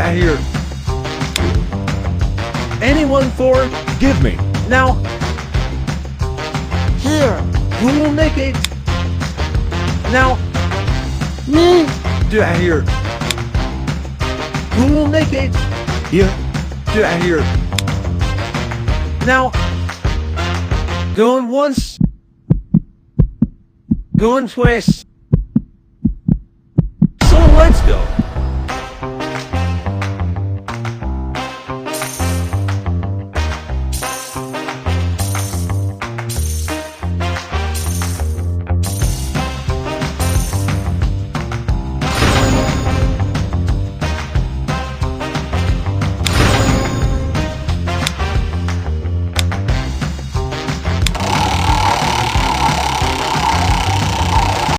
I hear? Anyone for? Give me. Now, Here. who will make it? Now, Me. do I hear? Who will make it? Here. Do I hear? Now, going once, going twice.